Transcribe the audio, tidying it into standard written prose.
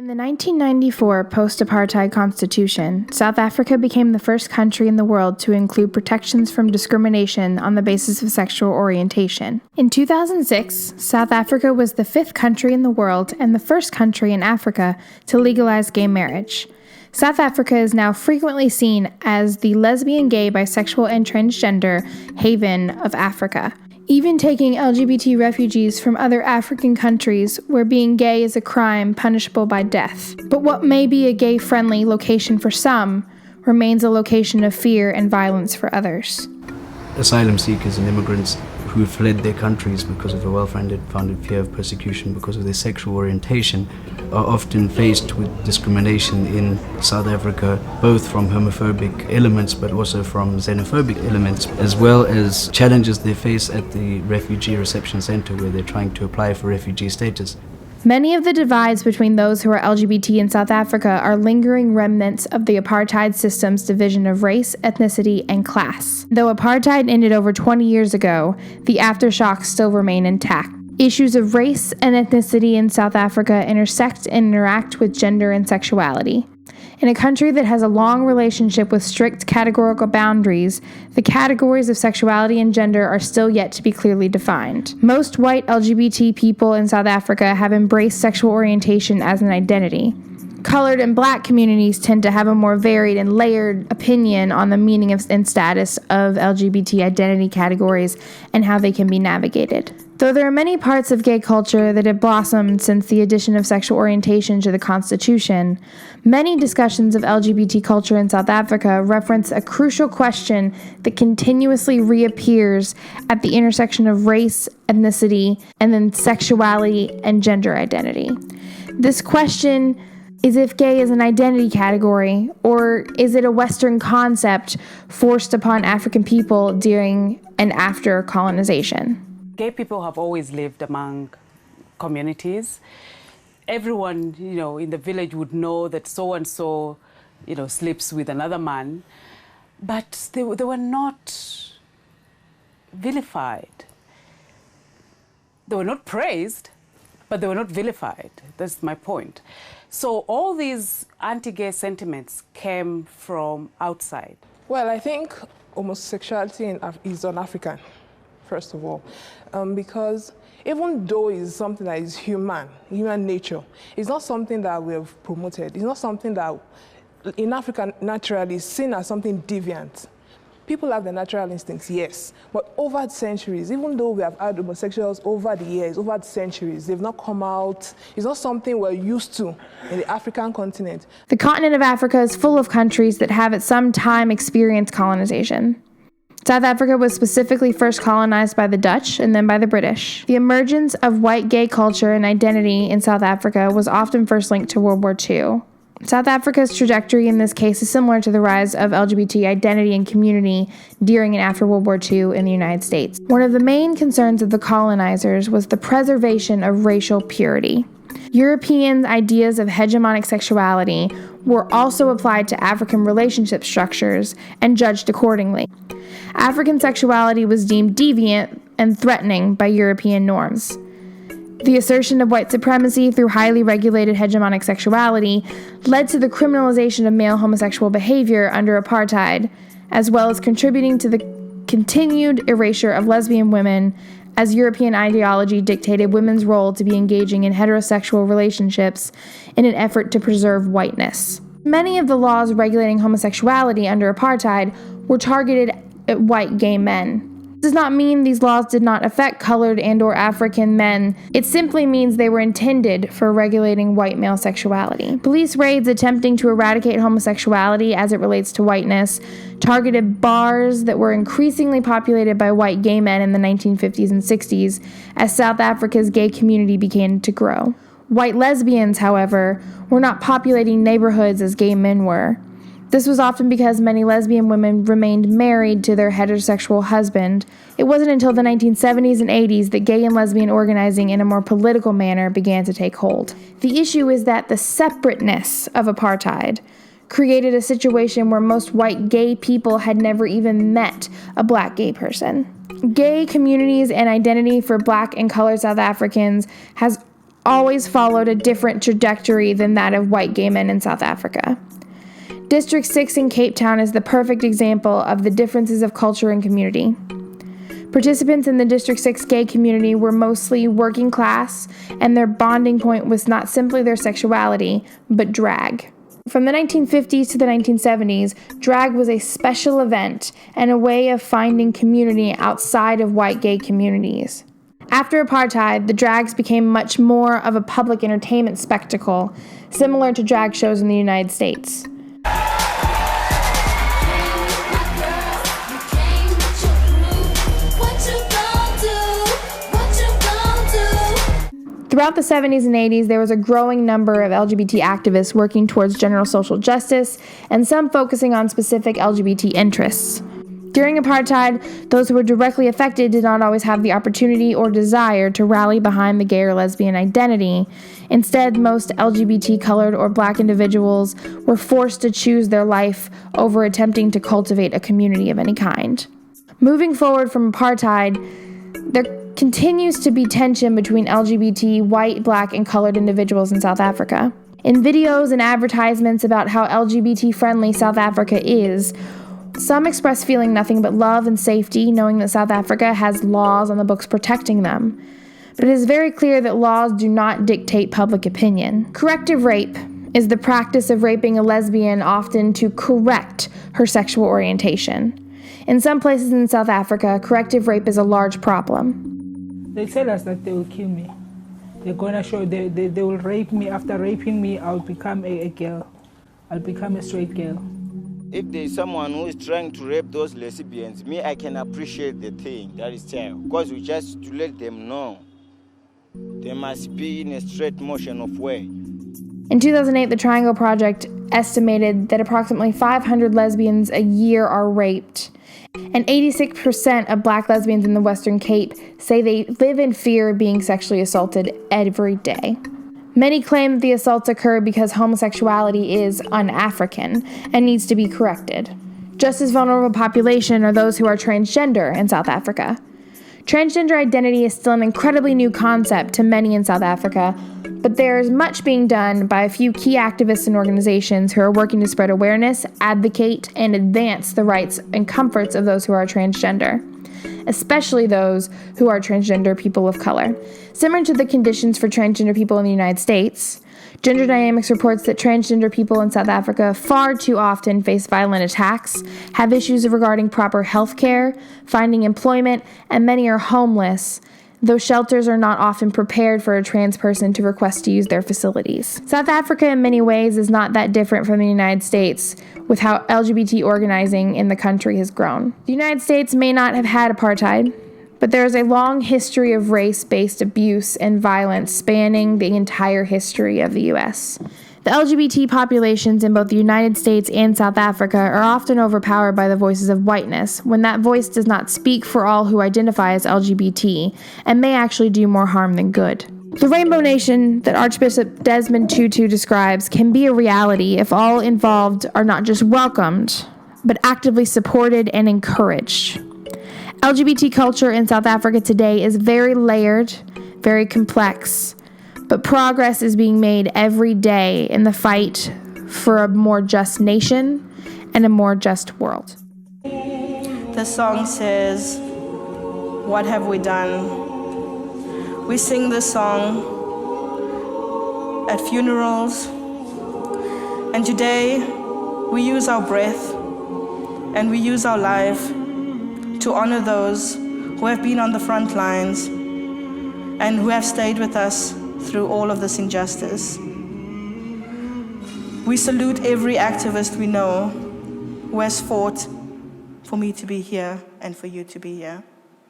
In the 1994 post-apartheid constitution, South Africa became the first country in the world to include protections from discrimination on the basis of sexual orientation. In 2006, South Africa was the fifth country in the world and the first country in Africa to legalize gay marriage. South Africa is now frequently seen as the lesbian, gay, bisexual, and transgender haven of Africa, even taking LGBT refugees from other African countries where being gay is a crime punishable by death. But what may be a gay-friendly location for some remains a location of fear and violence for others. Asylum seekers and immigrants who fled their countries because of a well-founded fear of persecution because of their sexual orientation are often faced with discrimination in South Africa, both from homophobic elements but also from xenophobic elements, as well as challenges they face at the refugee reception center where they're trying to apply for refugee status. Many of the divides between those who are LGBT in South Africa are lingering remnants of the apartheid system's division of race, ethnicity, and class. Though apartheid ended over 20 years ago, the aftershocks still remain intact. Issues of race and ethnicity in South Africa intersect and interact with gender and sexuality. In a country that has a long relationship with strict categorical boundaries, the categories of sexuality and gender are still yet to be clearly defined. Most white LGBT people in South Africa have embraced sexual orientation as an identity. Colored and black communities tend to have a more varied and layered opinion on the meaning and status of LGBT identity categories and how they can be navigated. Though there are many parts of gay culture that have blossomed since the addition of sexual orientation to the Constitution, many discussions of LGBT culture in South Africa reference a crucial question that continuously reappears at the intersection of race, ethnicity, and then sexuality and gender identity. This question is if gay is an identity category, or is it a Western concept forced upon African people during and after colonization? Gay people have always lived among communities. Everyone, in the village would know that so-and-so, sleeps with another man, but they were not vilified. They were not praised, but they were not vilified. That's my point. So all these anti-gay sentiments came from outside. Well, I think homosexuality is un-African, first of all, because even though it's something that is human nature, it's not something that we have promoted. It's not something that in Africa naturally is seen as something deviant. People have the natural instincts, yes, but over centuries, even though we have had homosexuals over the years, over the centuries, they've not come out. It's not something we're used to in the African continent. The continent of Africa is full of countries that have at some time experienced colonization. South Africa was specifically first colonized by the Dutch and then by the British. The emergence of white gay culture and identity in South Africa was often first linked to World War II. South Africa's trajectory in this case is similar to the rise of LGBT identity and community during and after World War II in the United States. One of the main concerns of the colonizers was the preservation of racial purity. Europeans' ideas of hegemonic sexuality were also applied to African relationship structures and judged accordingly. African sexuality was deemed deviant and threatening by European norms. The assertion of white supremacy through highly regulated hegemonic sexuality led to the criminalization of male homosexual behavior under apartheid, as well as contributing to the continued erasure of lesbian women as European ideology dictated women's role to be engaging in heterosexual relationships in an effort to preserve whiteness. Many of the laws regulating homosexuality under apartheid were targeted at white gay men. This does not mean these laws did not affect colored and/or African men. It simply means they were intended for regulating white male sexuality. Police raids attempting to eradicate homosexuality as it relates to whiteness targeted bars that were increasingly populated by white gay men in the 1950s and 60s as South Africa's gay community began to grow. White lesbians, however, were not populating neighborhoods as gay men were. This was often because many lesbian women remained married to their heterosexual husband. It wasn't until the 1970s and 80s that gay and lesbian organizing in a more political manner began to take hold. The issue is that the separateness of apartheid created a situation where most white gay people had never even met a black gay person. Gay communities and identity for black and colored South Africans has always followed a different trajectory than that of white gay men in South Africa. District 6 in Cape Town is the perfect example of the differences of culture and community. Participants in the District 6 gay community were mostly working class, and their bonding point was not simply their sexuality, but drag. From the 1950s to the 1970s, drag was a special event and a way of finding community outside of white gay communities. After apartheid, the drags became much more of a public entertainment spectacle, similar to drag shows in the United States. Throughout the 70s and 80s, there was a growing number of LGBT activists working towards general social justice, and some focusing on specific LGBT interests. During apartheid, those who were directly affected did not always have the opportunity or desire to rally behind the gay or lesbian identity. Instead, most LGBT colored or black individuals were forced to choose their life over attempting to cultivate a community of any kind. Moving forward from apartheid, there continues to be tension between LGBT, white, black, and colored individuals in South Africa. In videos and advertisements about how LGBT-friendly South Africa is, some express feeling nothing but love and safety, knowing that South Africa has laws on the books protecting them. But it is very clear that laws do not dictate public opinion. Corrective rape is the practice of raping a lesbian, often to correct her sexual orientation. In some places in South Africa, corrective rape is a large problem. They tell us that they will kill me. They're going to show, they will rape me. After raping me, I'll become a girl. I'll become a straight girl. If there's someone who is trying to rape those lesbians, I can appreciate the thing that is there. Because we just to let them know they must be in a straight motion of way. In 2008, the Triangle Project estimated that approximately 500 lesbians a year are raped. And 86% of black lesbians in the Western Cape say they live in fear of being sexually assaulted every day. Many claim that the assaults occur because homosexuality is un-African and needs to be corrected. Just as vulnerable a population are those who are transgender in South Africa. Transgender identity is still an incredibly new concept to many in South Africa, but there is much being done by a few key activists and organizations who are working to spread awareness, advocate, and advance the rights and comforts of those who are transgender, especially those who are transgender people of color. Similar to the conditions for transgender people in the United States, Gender Dynamics reports that transgender people in South Africa far too often face violent attacks, have issues regarding proper health care, finding employment, and many are homeless, though shelters are not often prepared for a trans person to request to use their facilities. South Africa in many ways is not that different from the United States with how LGBT organizing in the country has grown. The United States may not have had apartheid, but there is a long history of race-based abuse and violence spanning the entire history of the U.S. The LGBT populations in both the United States and South Africa are often overpowered by the voices of whiteness, when that voice does not speak for all who identify as LGBT, and may actually do more harm than good. The Rainbow Nation that Archbishop Desmond Tutu describes can be a reality if all involved are not just welcomed, but actively supported and encouraged. LGBT culture in South Africa today is very layered, very complex, but progress is being made every day in the fight for a more just nation and a more just world. The song says, "What have we done?" We sing this song at funerals, and today we use our breath and we use our life to honor those who have been on the front lines and who have stayed with us through all of this injustice. We salute every activist we know who has fought for me to be here and for you to be here.